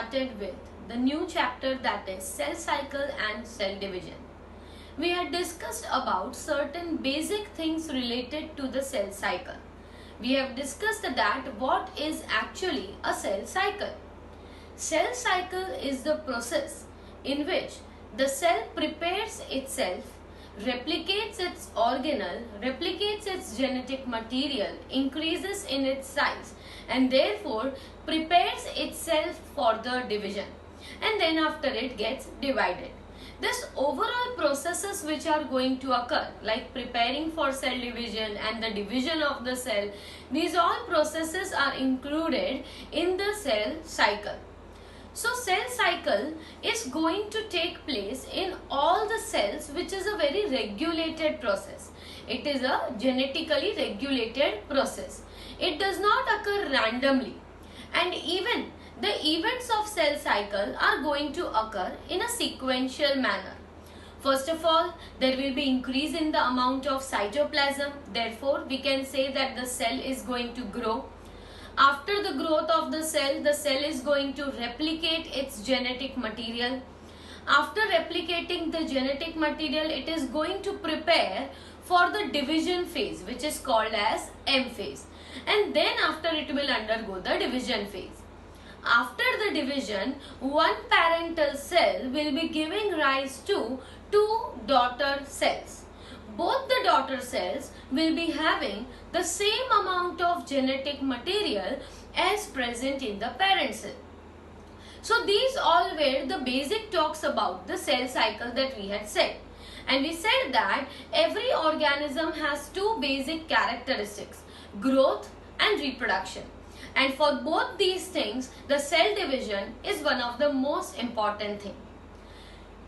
started with the new chapter, that is cell cycle and cell division. We had discussed about certain basic things related to the cell cycle. We have discussed that what is actually a cell cycle. Cell cycle is the process in which the cell prepares itself, replicates its organelle, replicates its genetic material, increases in its size, and therefore prepares itself for the division, and then after it gets divided. This overall processes which are going to occur, like preparing for cell division and the division of the cell, these all processes are included in the cell cycle. So cell cycle is going to take place in all the cells, which is a very regulated process. It is a genetically regulated process. It does not occur randomly, and even the events of cell cycle are going to occur in a sequential manner. First of all, there will be increase in the amount of cytoplasm. Therefore, we can say that the cell is going to grow. After the growth of the cell is going to replicate its genetic material. After replicating the genetic material, it is going to prepare for the division phase, which is called as M phase. And then after it will undergo the division phase. After the division, one parental cell will be giving rise to two daughter cells. Both the daughter cells will be having the same amount of genetic material as present in the parent cell. So these all were the basic talks about the cell cycle that we had said. And we said that every organism has two basic characteristics, growth and reproduction. And for both these things, the cell division is one of the most important things.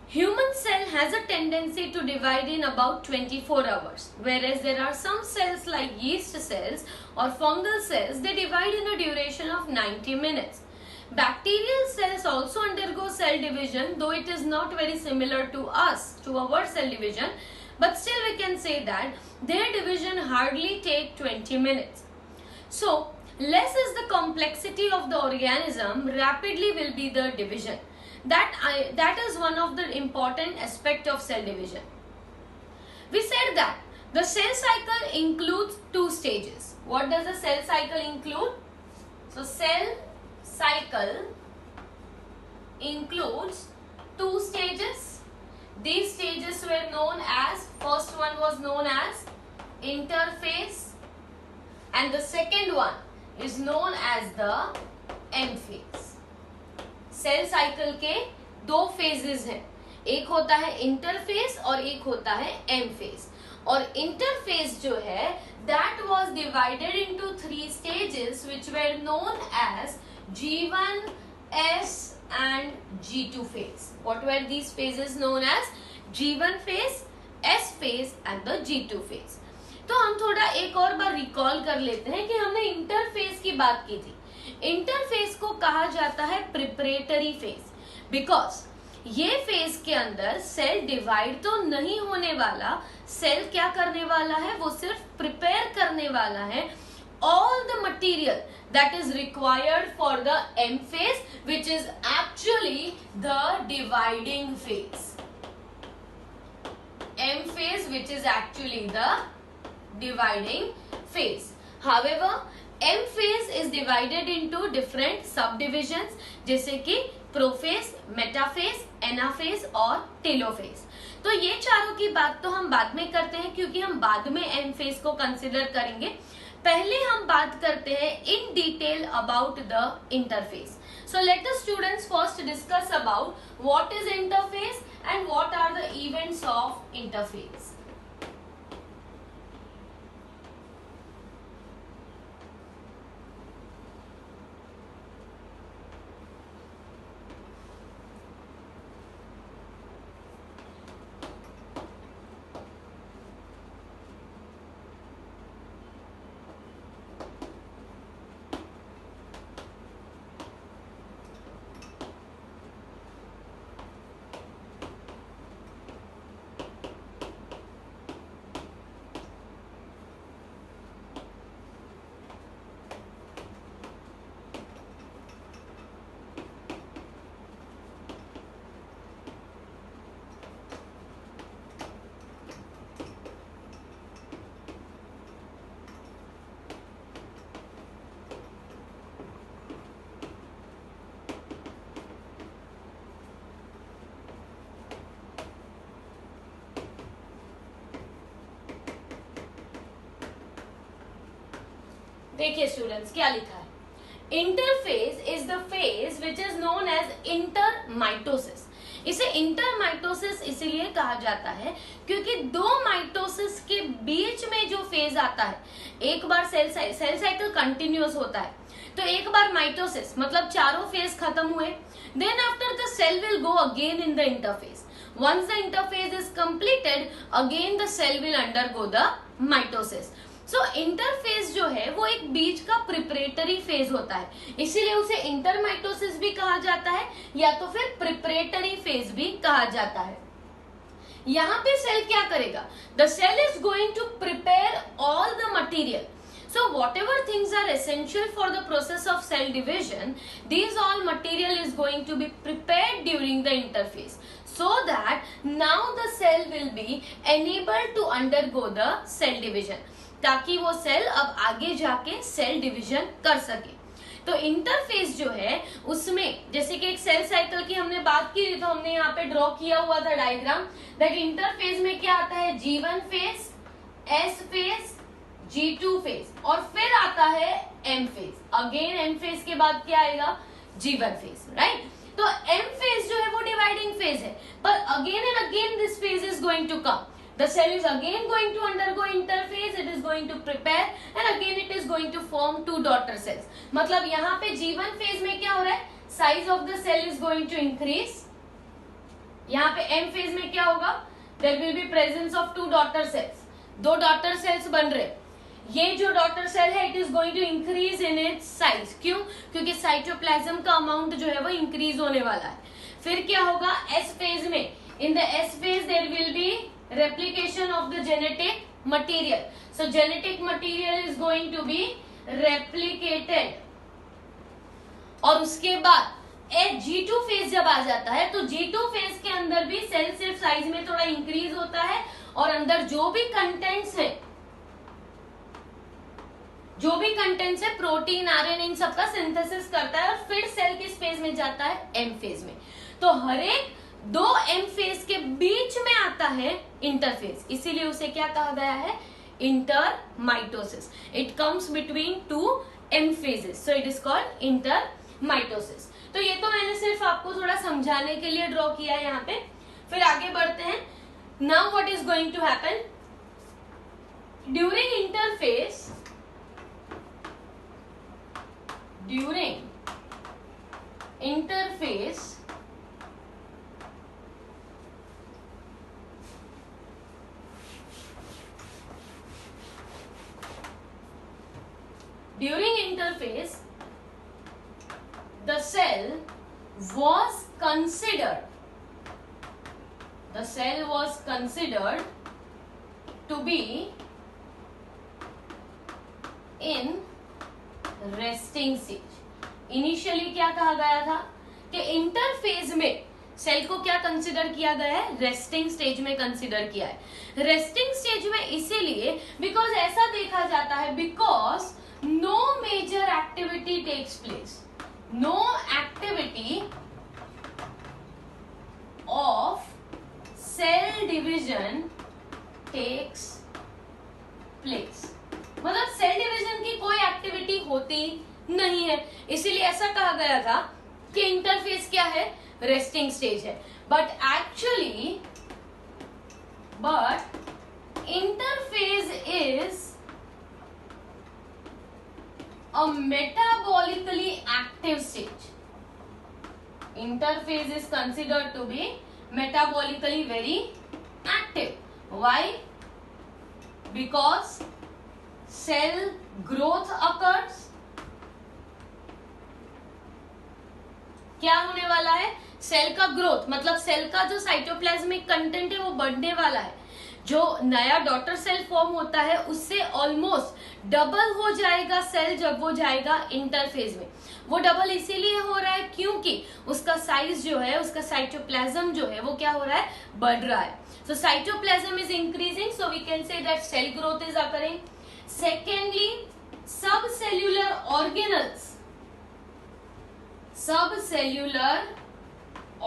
Human cell has a tendency to divide in about 24 hours, whereas there are some cells like yeast cells or fungal cells, they divide in a duration of 90 minutes. Bacterial cells also undergo cell division, though it is not very similar to us, to our cell division, but still we can say that their division hardly take 20 minutes. So, less is the complexity of the organism, rapidly will be the division. That is one of the important aspect of cell division. We said that the cell cycle includes two stages. What does the cell cycle include? So cell cycle includes two stages. These stages were known as, first one was known as interphase, and the second one is known as the M phase. Cell cycle के दो phases हैं, एक होता है interface और एक होता है एम फेज. और इंटरफेस जो है that was divided into three stages which were known as G1, S and G2 phase. What were these phases known as? G1 phase, S phase and the G2 phase. तो हम थोड़ा एक और बार recall कर लेते हैं कि हमने इंटरफेस की बात की थी. इंटरफेस को कहा जाता है प्रिपरेटरी फेज, बिकॉज ये फेज के अंदर सेल डिवाइड तो नहीं होने वाला, सेल क्या करने वाला है, वो सिर्फ प्रिपेयर करने वाला है all the material that is required for the M phase, which is actually the dividing phase. M phase, which is actually the dividing phase. However, M phase is divided into different subdivisions, जैसे कि prophase, metaphase, anaphase और telophase. तो ये चारों की बात तो हम बाद में करते हैं, क्योंकि हम बाद में एम फेज को कंसिडर करेंगे. पहले हम बात करते हैं in detail about the interphase. So let the students first discuss about what is interphase and what are the events of interphase. देखिए स्टूडेंट्स क्या लिखा है, interphase is the phase which is known as intermitosis. इसे intermitosis इसलिए कहा जाता है क्योंकि दो माइटोसिस के बीच में जो फेज आता है, एक बार सेल साइकिल कंटिन्यूअस होता है, तो एक बार माइटोसिस मतलब चारों फेज खत्म हुए, then after the cell will go again in the interphase. Once the interphase is completed, again the cell will undergo the mitosis. So interphase जो है वो एक बीच का प्रिपरेटरी फेज होता है, इसीलिए उसे इंटरमाइटोसिस भी कहा जाता है या तो फिर प्रिपरेटरी फेज भी कहा जाता है। यहाँ पे सेल क्या करेगा, the cell is going to prepare all the material. So whatever things are essential for the process of cell division, these all material is going to be prepared during the interphase, so that now the cell will be enabled to undergo the cell division, ताकि वो cell अब आगे जाके cell division कर सके। तो interphase जो है उसमें जैसे कि एक सेल साइकिल की हमने बात की थी, तो हमने यहाँ पे ड्रॉ किया हुआ था डायग्राम, दैट इंटरफेज में क्या आता है, G1 phase, S phase, G2 phase और फिर आता है M phase. Again M phase के बाद क्या आएगा, G1 फेज, राइट। तो M फेज जो है वो डिवाइडिंग फेज है, पर again and again this phase is going to come. The cell is again going to undergo interphase, it is going to prepare and again it is going to form two daughter cells. मतलब यहाँ पे G1 phase में क्या हो रहा है, size of the cell is going to increase. यहाँ पे M फेज में क्या होगा, there will be presence of two daughter cells. दो daughter cells बन रहे, ये जो डॉटर सेल है it is going to increase in its size. क्यों, क्योंकि साइटोप्लाज्म का अमाउंट जो है वो इंक्रीज होने वाला है। फिर क्या होगा, एस फेज में, in the S phase there will be replication of the genetic material, so genetic material is going to be replicated. और उसके बाद G2 फेज जब आ जाता है तो G2 फेज के अंदर भी सेल सिर्फ साइज में थोड़ा इंक्रीज होता है और अंदर जो भी कंटेंट्स है, जो भी कंटेंट्स है प्रोटीन, आरएनए, इन सबका सिंथेसिस करता है और फिर सेल किस फेज में जाता है, एम फेज में। तो हर एक दो एम फेज के बीच में आता है इंटरफेज, इसीलिए उसे क्या कहा गया है, intermitosis. It comes between two M phases, so it is called intermitosis. तो ये तो मैंने सिर्फ आपको थोड़ा समझाने के लिए ड्रॉ किया है यहाँ पे। फिर आगे बढ़ते हैं। Now what is going to happen during interphase, during interphase the cell was considered to be in resting stage. Initially क्या कहा गया था कि इंटरफेज में सेल को क्या कंसिडर किया गया है, रेस्टिंग स्टेज में कंसिडर किया है। रेस्टिंग स्टेज में इसीलिए बिकॉज ऐसा देखा जाता है, because no major activity takes place, no activity of cell division takes place, मतलब सेल डिवीजन की कोई एक्टिविटी होती नहीं है, इसीलिए ऐसा कहा गया था कि इंटरफेज क्या है, रेस्टिंग स्टेज है। But interphase is a metabolically active stage. Interphase is considered to be metabolically very active. Why? Because cell growth occurs। क्या होने वाला है, सेल का ग्रोथ, मतलब सेल का जो साइटोप्लाज्मिक कंटेंट है वो बढ़ने वाला है। जो नया डॉटर सेल फॉर्म होता है उससे ऑलमोस्ट डबल हो जाएगा सेल जब वो जाएगा इंटरफेज में। वो डबल इसीलिए हो रहा है क्योंकि उसका साइज जो है, उसका साइटोप्लाज्म जो है वो क्या हो रहा है, बढ़ रहा है। So cytoplasm is increasing, so we can say that cell growth is occurring. Secondly, subcellular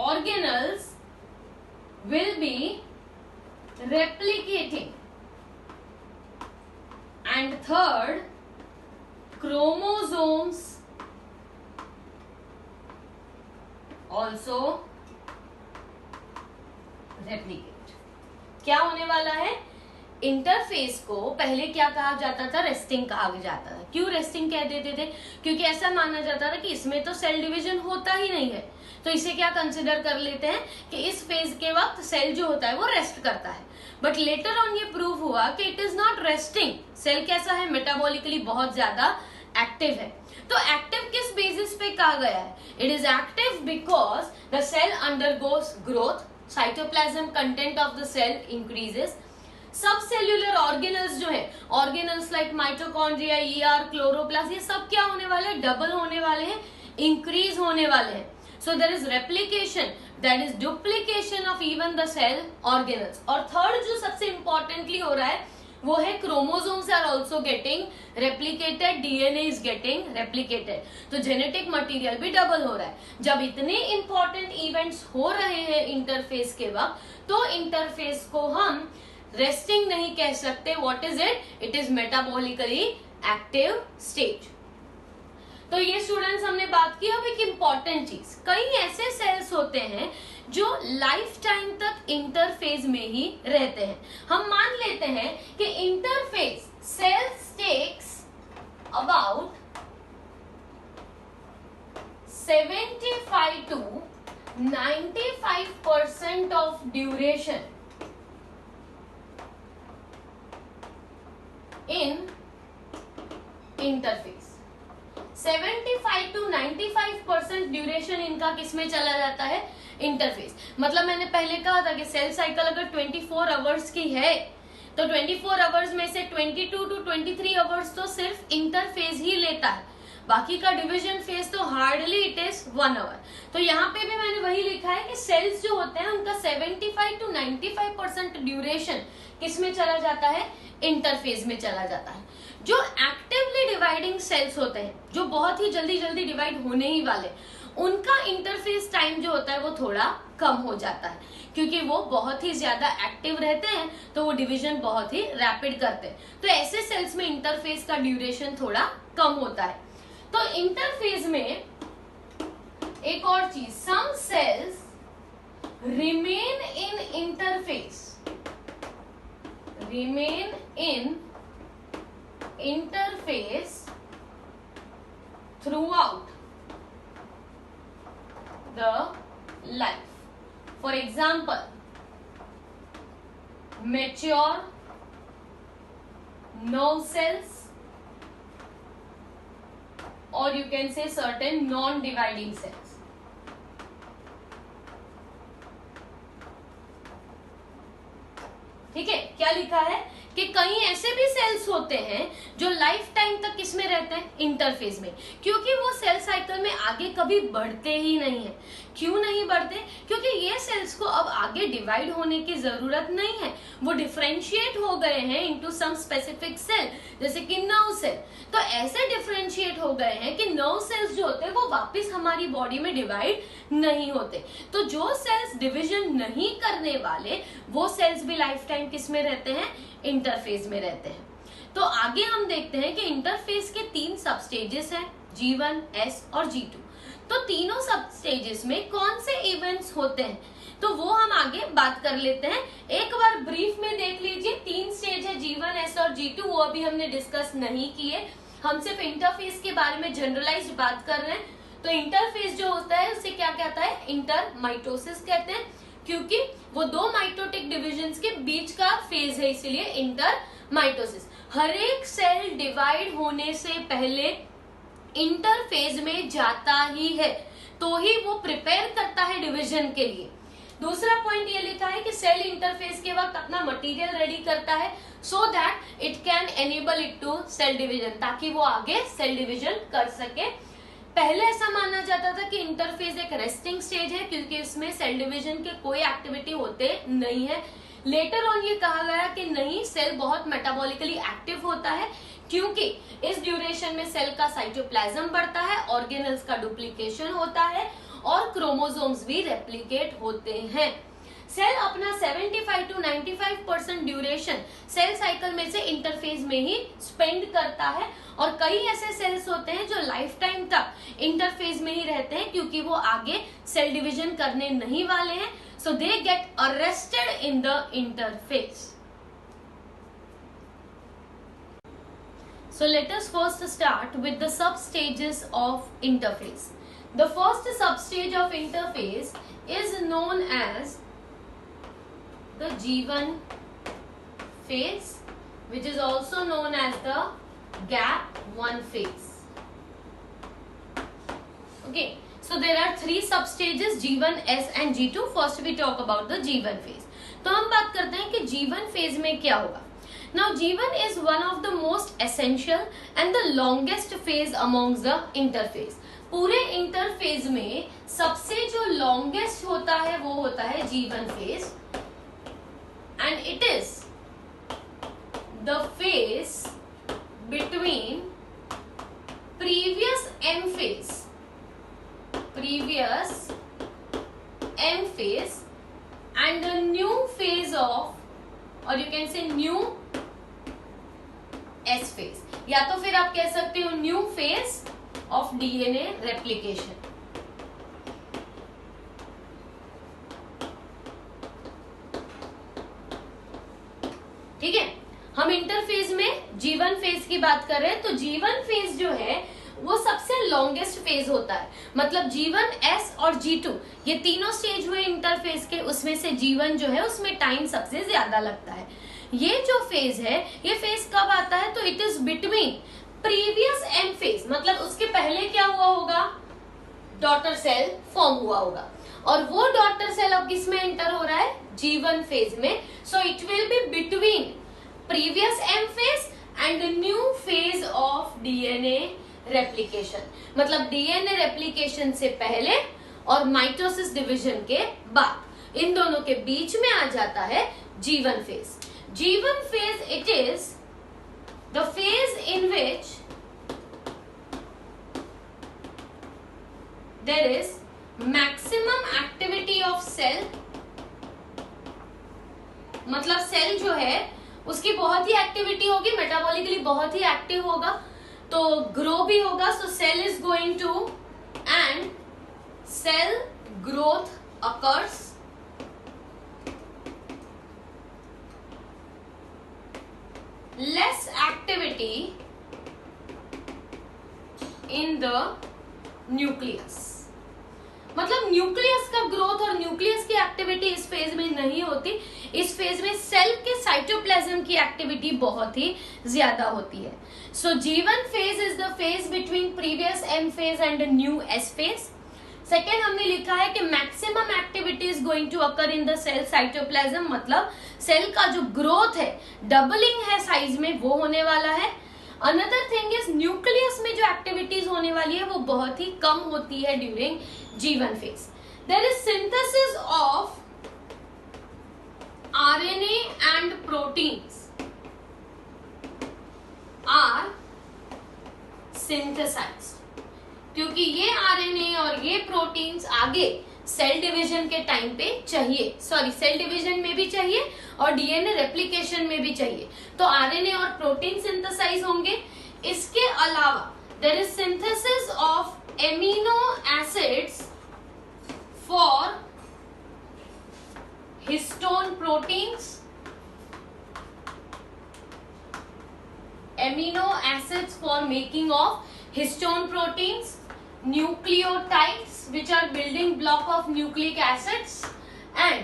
organelles will be replicating. And third, chromosomes also replicate. क्या होने वाला है? इंटरफेस को पहले क्या कहा जाता था? रेस्टिंग कहा जाता था. क्यों रेस्टिंग कह देते थे? क्योंकि ऐसा माना जाता था कि इसमें तो सेल डिवीजन होता ही नहीं है, तो इसे क्या कंसिडर कर लेते हैं कि इस फेज के वक्त सेल जो होता है वो रेस्ट करता है. बट लेटर ऑन ये प्रूव हुआ कि it is not resting. Cell कैसा है? मेटाबॉलिकली बहुत ज्यादा एक्टिव है. तो एक्टिव किस बेसिस पे कहा गया है? It is active because the cell undergoes growth, cytoplasm content of the cell increases, सब सेल्यूलर ऑर्गेनल्स जो है, organelles like mitochondria, ER, chloroplast, ये सब क्या होने वाले हैं? डबल होने वाले हैं, इंक्रीज होने वाले हैं. So there is replication, that is duplication of even the cell organelles. और थर्ड जो सबसे इम्पोर्टेंटली हो रहा है वो है chromosomes are also getting replicated, DNA is getting replicated. तो जेनेटिक मटेरियल भी डबल हो रहा है. जब इतने इंपॉर्टेंट इवेंट्स हो रहे हैं इंटरफेस के वक्त, तो इंटरफेस को हम रेस्टिंग नहीं कह सकते. What is it? It is metabolically active stage. तो ये स्टूडेंट्स हमने बात की. अब एक इंपॉर्टेंट चीज, कई ऐसे सेल्स होते हैं जो लाइफ टाइम तक इंटरफेज में ही रहते हैं. हम मान लेते हैं कि interphase cells takes about 75 to 95% of duration in interface. 75 to 95% duration इनका किसमें चला जाता है? इंटरफेस. मतलब मैंने पहले कहा था कि सेल साइकिल अगर 24 आवर्स की है तो 24 आवर्स में से 22 to 23 आवर्स तो सिर्फ इंटरफेस ही लेता है. बाकी का डिवीजन फेज तो हार्डली इट इज 1 आवर. तो यहाँ पे भी मैंने वही लिखा है कि सेल्स जो होते हैं उनका 75 to 95% ड्यूरेशन किसमें चला जाता है? इंटरफेज में चला जाता है. जो एक्टिवली डिवाइडिंग सेल्स होते हैं, जो बहुत ही जल्दी जल्दी डिवाइड होने ही वाले, उनका इंटरफेस टाइम जो होता है वो थोड़ा कम हो जाता है, क्योंकि वो बहुत ही ज्यादा एक्टिव रहते हैं, तो वो डिवीजन बहुत ही रैपिड करते हैं. तो ऐसे सेल्स में इंटरफेस का ड्यूरेशन थोड़ा कम होता है. तो इंटरफेज में एक और चीज, some cells remain in interphase, remain in interface throughout the life. For example, mature nerve cells, or you can say certain non-dividing cells. ठीक है, क्या लिखा है कि कई ऐसे भी सेल्स होते हैं जो लाइफ टाइम तक किसमें रहते हैं? इंटरफेस में, क्योंकि वो सेल साइकिल में आगे कभी बढ़ते ही नहीं है. क्यों नहीं बढ़ते? क्योंकि ये सेल्स को अब आगे डिवाइड होने की जरूरत नहीं है. वो डिफरेंशिएट हो गए हैं इनटू सम स्पेसिफिक सेल, जैसे कि नर्व सेल. तो ऐसे डिफरेंशिएट हो गए हैं कि नर्व सेल्स जो होते हैं वो वापस हमारी बॉडी में डिवाइड नहीं होते. तो जो सेल्स डिविजन नहीं करने वाले वो सेल्स भी लाइफ टाइम किसमें रहते हैं? इंटरफेस में रहते हैं. तो आगे हम देखते हैं कि इंटरफेस के 3 सब स्टेजेस हैं, G1, S और G2. तो तीनों सब स्टेजेस में कौन से इवेंट्स होते हैं तो वो हम आगे बात कर लेते हैं. एक बार ब्रीफ में देख लीजिए. 3 स्टेज है, G1, S और G2. वो अभी हमने डिस्कस नहीं किए. हम सिर्फ इंटरफेस के बारे में जनरलाइज्ड बात कर रहे हैं. तो इंटरफेस जो होता है उसे क्या कहता है? इंटरमाइटोसिस कहते हैं, क्योंकि वो 2 माइटोटिक डिविजन्स के बीच का फेज है, इसीलिए इंटरमाइटोसिस. हर एक सेल डिवाइड होने से पहले इंटरफेज में जाता ही है, तो ही वो प्रिपेयर करता है डिवीजन के लिए. दूसरा पॉइंट ये लिखा है कि सेल इंटरफेस के वक्त अपना मटेरियल रेडी करता है so that it can enable it to cell division, ताकि वो आगे सेल डिवीजन कर सके. पहले ऐसा माना जाता था कि इंटरफेज एक रेस्टिंग स्टेज है, क्योंकि इसमें सेल डिवीजन के कोई एक्टिविटी होते नहीं है. लेटर ऑन ये कहा गया कि नहीं, सेल बहुत मेटाबॉलिकली एक्टिव होता है, क्योंकि इस ड्यूरेशन में सेल का साइटोप्लाज्म बढ़ता है, ऑर्गेनल्स का डुप्लीकेशन होता है और क्रोमोसोम्स भी रेप्लिकेट होते हैं. सेल अपना 75 to 95% ड्यूरेशन सेल साइकिल में से इंटरफेज में ही स्पेंड करता है, और कई ऐसे सेल्स होते हैं जो लाइफ टाइम तक इंटरफेज में ही रहते हैं क्योंकि वो आगे सेल डिवीजन करने नहीं वाले हैं, so they get arrested in the interphase. So let us first start with the sub-stages of interphase. The first sub-stage of interphase is known as the G1 phase, which is also known as the gap 1 phase. Okay, so there are three sub-stages G1, S and G2. First we talk about the G1 phase. तो हम बात करते हैं कि G1 phase में क्या होगा. Now G1 is one of the most essential and the longest phase amongst the interphase. पूरे इंटरफेज में सबसे जो longest होता है वो होता है G1 phase, and it is the phase between previous M phase and the new phase of, or you can say new S phase, या तो फिर आप कह सकते हो new phase of DNA replication. ठीक है, हम इंटरफेज में G1 फेज की बात कर रहे हैं. तो G1 फेज जो है वो सबसे लॉन्गेस्ट फेज होता है. मतलब G1, S और G2 ये तीनों स्टेज हुए इंटरफेज के, उसमें से G1 जो है उसमें टाइम सबसे ज्यादा लगता है. ये जो फेज है ये फेज कब आता है, तो it is between previous M phase, मतलब उसके पहले क्या हुआ होगा, डॉटर सेल फॉर्म हुआ होगा, और वो डॉटर सेल अब किस में एंटर हो रहा है, G1 फेज में. So it will be between previous M phase and new phase of DNA replication. मतलब डीएनए रेप्लिकेशन से पहले और माइटोसिस डिवीजन के बाद, इन दोनों के बीच में आ जाता है G1 phase. G1 phase, it is the phase in which there is maximum activity of cell. मतलब सेल जो है उसकी बहुत ही एक्टिविटी होगी, मेटाबॉलिकली बहुत ही एक्टिव होगा, तो ग्रो भी होगा. So cell is going to, and cell growth occurs. Less activity in the nucleus. मतलब न्यूक्लियस का ग्रोथ और न्यूक्लियस की एक्टिविटी इस फेज में नहीं होती. इस फेज में सेल के साइटोप्लाज्म की एक्टिविटी बहुत ही ज्यादा होती है. So G1 phase is the phase between previous M phase and new S phase. Second हमने लिखा है कि maximum activity is going to occur in the cell cytoplasm, मतलब सेल का जो ग्रोथ है, डबलिंग है साइज में, वो होने वाला है. अनदर थिंग इज न्यूक्लियस में जो एक्टिविटीज होने वाली है वो बहुत ही कम होती है during G1 phase. There is synthesis of RNA and proteins are synthesized, क्योंकि ये आरएनए और ये प्रोटीन्स आगे सेल डिवीजन के टाइम पे चाहिए, सेल डिवीजन में भी चाहिए और डीएनए रेप्लिकेशन में भी चाहिए. तो आरएनए और प्रोटीन सिंथेसाइज होंगे. इसके अलावा there is synthesis of amino acids for histone proteins, amino acids for making of histone proteins, nucleotides which are building block of nucleic acids, and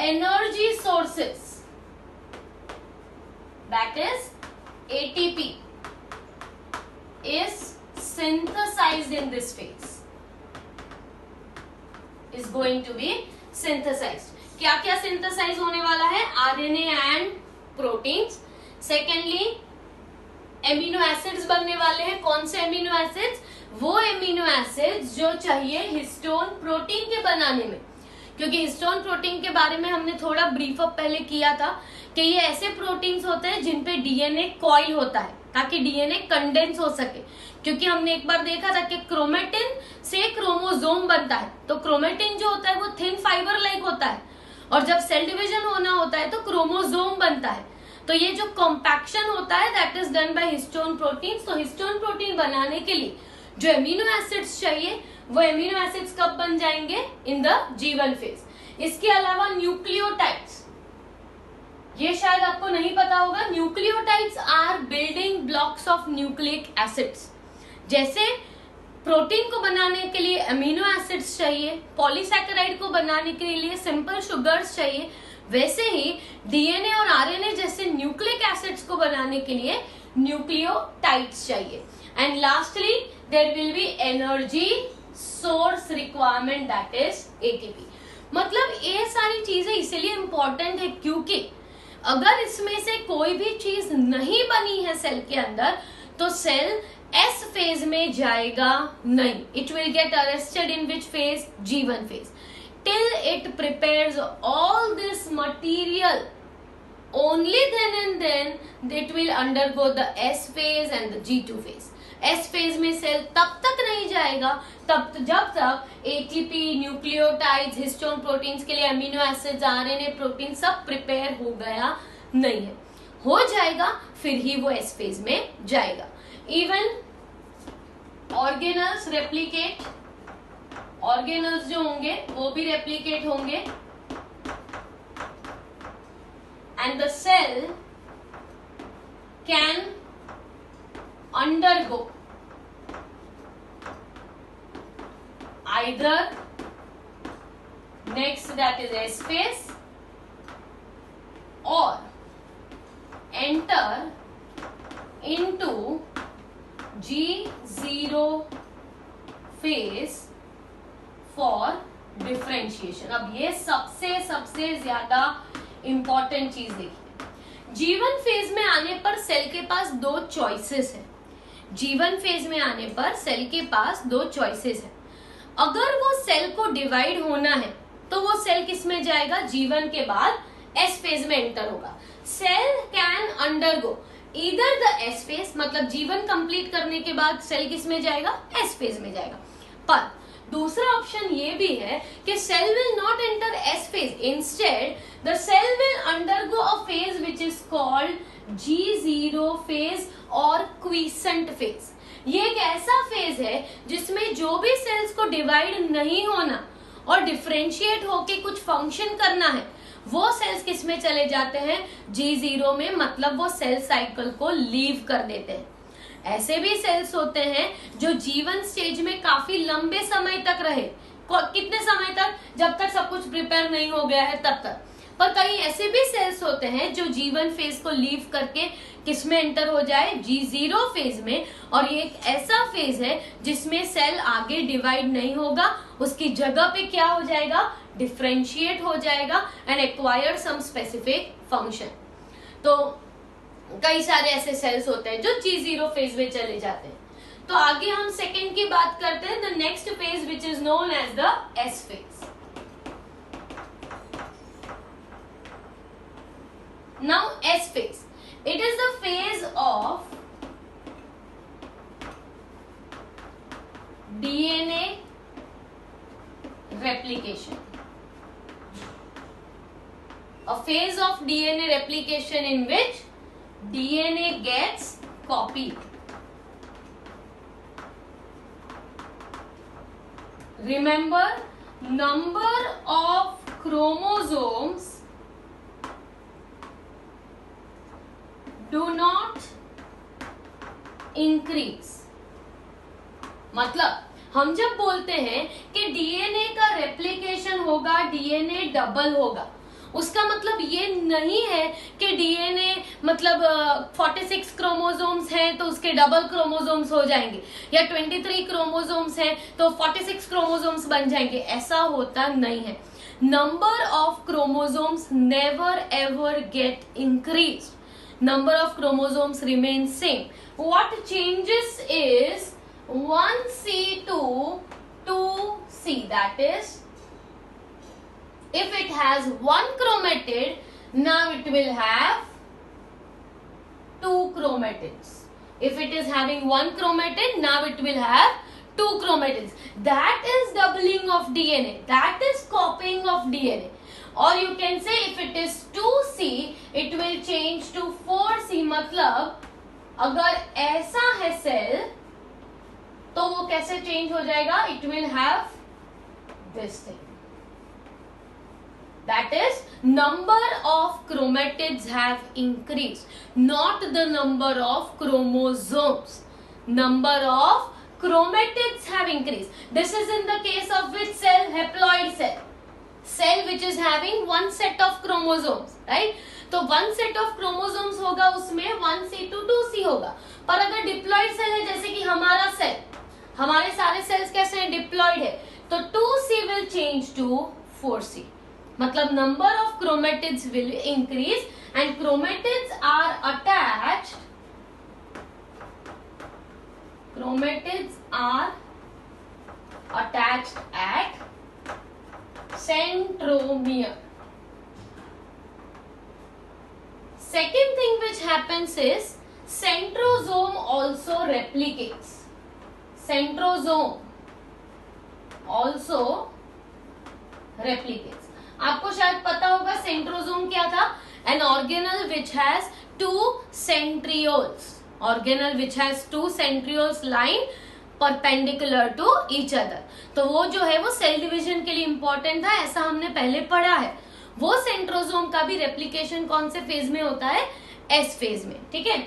energy sources, that is ATP, is synthesized in this phase, is going to be synthesized. क्या क्या synthesize होने वाला है, RNA and proteins. Secondly, amino acids बनने वाले हैं. कौन से एमिनो एसिड्स, वो एमिनो एसिड्स जो चाहिए हिस्टोन प्रोटीन के बनाने में, क्योंकि हिस्टोन प्रोटीन के बारे में हमने थोड़ा ब्रीफ अप पहले किया था कि ये ऐसे प्रोटीन्स होते हैं जिन पे डीएनए कॉइल होता है ताकि डीएनए कंडेंस हो सके. क्योंकि हमने एक बार देखा था कि क्रोमेटिन से क्रोमोसोम बनता है, तो क्रोमेटिन जो होता है वो थिन फाइबर लाइक होता है, और जब सेल डिवीजन होना होता है तो क्रोमोसोम बनता है। तो ये जो कॉम्पैक्शन होता है that is done by histone protein. तो हिस्टोन प्रोटीन बनाने के लिए जो एमिनो एसिड्स चाहिए वो एमिनो एसिड्स कब बन जाएंगे? In the G1 phase. इसके अलावा न्यूक्लियोटाइड्स, ये शायद आपको नहीं पता होगा, nucleotides are building blocks of nucleic acids. जैसे प्रोटीन को बनाने के लिए अमीनो एसिड्स चाहिए, पॉलीसैकेराइड को बनाने के लिए सिंपल शुगर्स चाहिए, वैसे ही डीएनए और आरएनए जैसे न्यूक्लिक एसिड्स को बनाने के लिए न्यूक्लियोटाइड्स चाहिए। And lastly there will be energy source requirement that is ATP. मतलब ये सारी चीजें इसीलिए इंपॉर्टेंट है क्योंकि अगर इसमें से कोई भी चीज नहीं बनी है सेल के अंदर तो सेल एस फेज में जाएगा नहीं। It will get arrested in which phase? G1 phase. Till it prepares all this material, only then and then it will undergo the S phase and the G2 phase. S phase में cell तब तक नहीं जाएगा जब तक ATP, nucleotides, histone proteins के लिए amino acids, RNA protein सब प्रिपेयर हो गया नहीं है। हो जाएगा फिर ही वो S फेज में जाएगा। इवन ऑर्गेनल्स रेप्लिकेट, ऑर्गेनल्स जो होंगे वो भी रेप्लिकेट होंगे and the cell can undergo either next that is S phase or enter into G0 phase for differentiation। अब ये सबसे ज्यादा इंपॉर्टेंट चीज देखिए। G1 फेज में आने पर सेल के पास दो चॉइसेस है। G1 फेज में आने पर सेल के पास दो चॉइसेस है। अगर वो सेल को डिवाइड होना है तो वो सेल किस में जाएगा? G1 के बाद S फेज में एंटर होगा। Cell can undergo either the S phase, मतलब G1 कंप्लीट करने के बाद सेल किस में जाएगा? S फेज में जाएगा। पर दूसरा ऑप्शन ये भी है कि cell will not enter S phase, instead the cell will undergo a phase which is called G0 phase और क्वीसेंट फेज। ये एक ऐसा फेज है जिसमें जो भी सेल्स को डिवाइड नहीं होना और डिफरेंशिएट होके कुछ फंक्शन करना है वो सेल्स किस में चले जाते हैं? G0 में, मतलब वो सेल साइकिल को लीव कर देते हैं। ऐसे भी सेल्स होते हैं जो G1 स्टेज में काफी लंबे समय तक रहे। कितने समय तक? जब तक सब कुछ प्रिपेयर नहीं हो गया है तब तक। पर कई ऐसे भी सेल्स होते हैं जो G1 फेज को लीव करके किस में एंटर हो जाए? G0 फेज में। और ये एक ऐसा फेज है जिसमें सेल आगे डिवाइड नहीं होगा, उसकी जगह पे क्या हो जाएगा? डिफरेंशिएट हो जाएगा and acquire some specific function. तो कई सारे ऐसे सेल्स होते हैं जो G0 फेज में चले जाते हैं। तो आगे हम सेकेंड की बात करते हैं, the next phase which is known as the S phase. Now S phase, it is the phase of DNA replication. A phase of DNA replication in which DNA gets copied. Remember, number of chromosomes do not increase। मतलब हम जब बोलते हैं कि DNA का replication होगा, DNA double होगा, उसका मतलब ये नहीं है कि डीएनए मतलब 46 क्रोमोसोम्स हैं तो उसके डबल क्रोमोसोम्स हो जाएंगे, या 23 क्रोमोसोम्स हैं तो 46 क्रोमोसोम्स बन जाएंगे। ऐसा होता नहीं है। Number of chromosomes never ever get increase, number of chromosomes remain same. What changes is 1C to 2C, that is if it has one chromatid, now it will have two chromatids. If it is having one chromatid, now it will have two chromatids. That is doubling of DNA, that is copying of DNA. और you can say if it is 2C it will change to 4C, मतलब अगर ऐसा है cell तो वो कैसे change हो जाएगा, it will have this thing, that is number of chromatids have increased, not the number of chromosomes. Number of chromatids have increased. This is in the case of which cell? Haploid cell. Cell which is having one set of chromosomes, right? तो one set of chromosomes होगा, उसमें 1C to 2C होगा. पर अगर diploid cell है, जैसे कि हमारा सेल, हमारे सारे सेल्स कैसे हैं, डिप्लॉइड है, तो 2C will change to 4C. मतलब number of chromatids will increase and chromatids are attached at centromere. Second thing which happens is centrosome also replicates. Centrosome also replicates. आपको शायद पता होगा सेंट्रोजोम क्या था, an organelle which has 2 centrioles, organelle which has 2 centrioles line perpendicular to each other. तो वो जो है वो सेल डिवीजन के लिए इंपॉर्टेंट था, ऐसा हमने पहले पढ़ा है. वो सेंट्रोजोम का भी रेप्लिकेशन कौन से फेज में होता है, एस फेज में. ठीक है,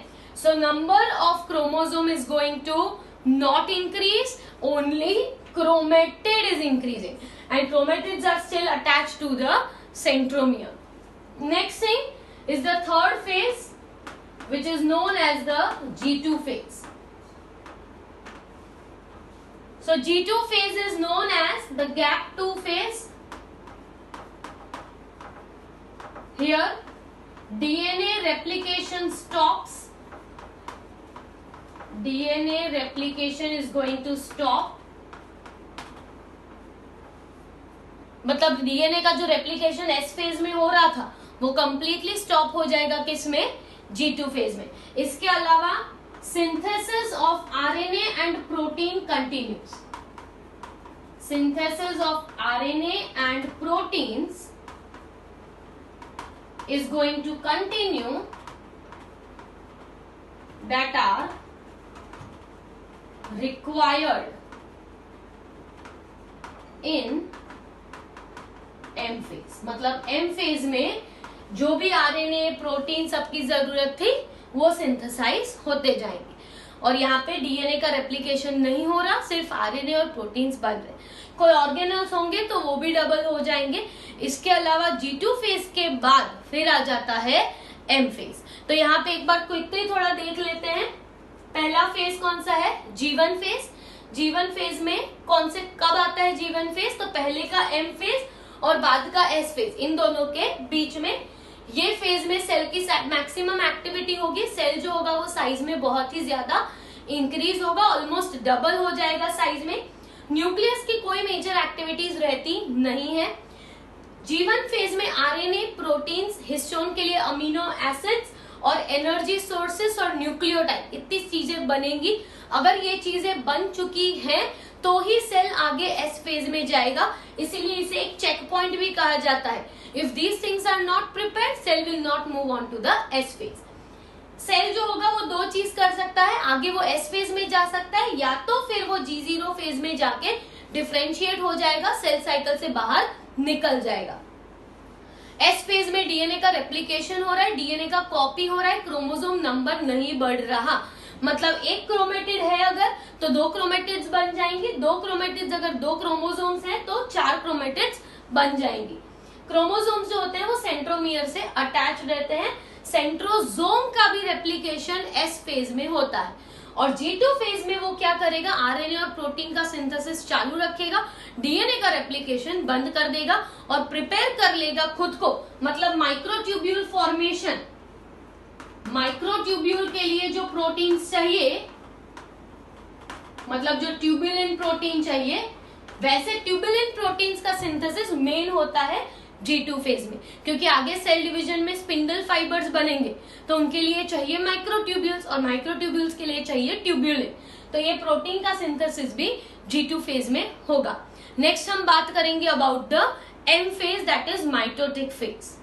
so number of chromosome is going to not increase, only chromatid is increasing and chromatids are still attached to the centromere. Next thing is the third phase which is known as the G2 phase. So G2 phase is known as the gap 2 phase. Here DNA replication stops. DNA replication is going to stop. मतलब DNA का जो replication S phase में हो रहा था वो completely stop हो जाएगा, किसमें, G2 फेज में. इसके अलावा synthesis of RNA and protein continues. Synthesis of RNA and proteins is going to continue that are required in M phase. मतलब एम फेज में जो भी आरएनए प्रोटीन सबकी जरूरत थी वो सिंथेसाइज होते जाएंगे, और यहाँ पे डीएनए का रेप्लिकेशन नहीं हो रहा, सिर्फ आरएनए और प्रोटीन्स बन रहे. कोई ऑर्गेनल्स होंगे तो वो भी डबल हो जाएंगे. इसके अलावा G2 फेज के बाद फिर आ जाता है एम फेज. तो यहाँ पे एक बार क्विकली थोड़ा देख लेते हैं. पहला फेज कौन सा है, G1 फेज. G1 फेज में कौन से कब आता है G1 फेज, तो पहले का एम फेज और बाद का एस फेज, इन दोनों के बीच में ये फेज में सेल की मैक्सिमम एक्टिविटी होगी. सेल जो होगा वो साइज में बहुत ही ज्यादा इंक्रीज होगा, ऑलमोस्ट डबल हो जाएगा साइज में. न्यूक्लियस की कोई मेजर एक्टिविटीज रहती नहीं है. G1 फेज में आरएनए, प्रोटीन्स, हिस्टोन के लिए अमीनो एसिड्स और एनर्जी सोर्सेस और न्यूक्लियोटाइड, इतनी चीजें बनेंगी. अगर ये चीजें बन चुकी हैं तो ही सेल आगे एस फेज में जाएगा, इसीलिए इसे एक चेक पॉइंट भी कहा जाता है. If these things are not prepared cell will not move on to the S phase. Cell जो होगा वो दो चीज कर सकता है, आगे वो एस फेज में जा सकता है या तो फिर वो G0 फेज में जाके डिफरेंशिएट हो जाएगा, सेल साइकिल से बाहर निकल जाएगा. एस फेज में डीएनए का रेप्लिकेशन हो रहा है, डीएनए का कॉपी हो रहा है, क्रोमोसोम नंबर नहीं बढ़ रहा. मतलब एक क्रोमेटिड है अगर तो 2 क्रोमेटिड्स बन जाएंगी, 2 क्रोमेटिड्स अगर 2 क्रोमोसोम्स हैं तो 4 क्रोमेटिड्स बन जाएंगी. क्रोमोसोम्स जो होते हैं वो सेंट्रोमियर से अटैच रहते हैं. सेंट्रोजोम का भी रेप्लिकेशन एस फेज में होता है, और G2 फेज में वो क्या करेगा, आरएनए और प्रोटीन का सिंथेसिस चालू रखेगा, डीएनए का रेप्लिकेशन बंद कर देगा और प्रिपेयर कर लेगा खुद को. मतलब माइक्रोट्यूब्यूल फॉर्मेशन, माइक्रोट्यूब्यूल के लिए जो प्रोटीन चाहिए, मतलब जो ट्यूबुलिन प्रोटीन चाहिए, वैसे ट्यूबुलिन प्रोटीन्स का सिंथेसिस मेन होता है G2 फेज में, क्योंकि आगे सेल डिवीजन में स्पिंडल फाइबर्स बनेंगे तो उनके लिए चाहिए माइक्रोट्यूब्यूल्स, और माइक्रोट्यूब्यूल्स के लिए चाहिए ट्यूबुलिन. तो ये प्रोटीन का सिंथेसिस भी G2 फेज में होगा. नेक्स्ट हम बात करेंगे about the M phase, that is mitotic phase.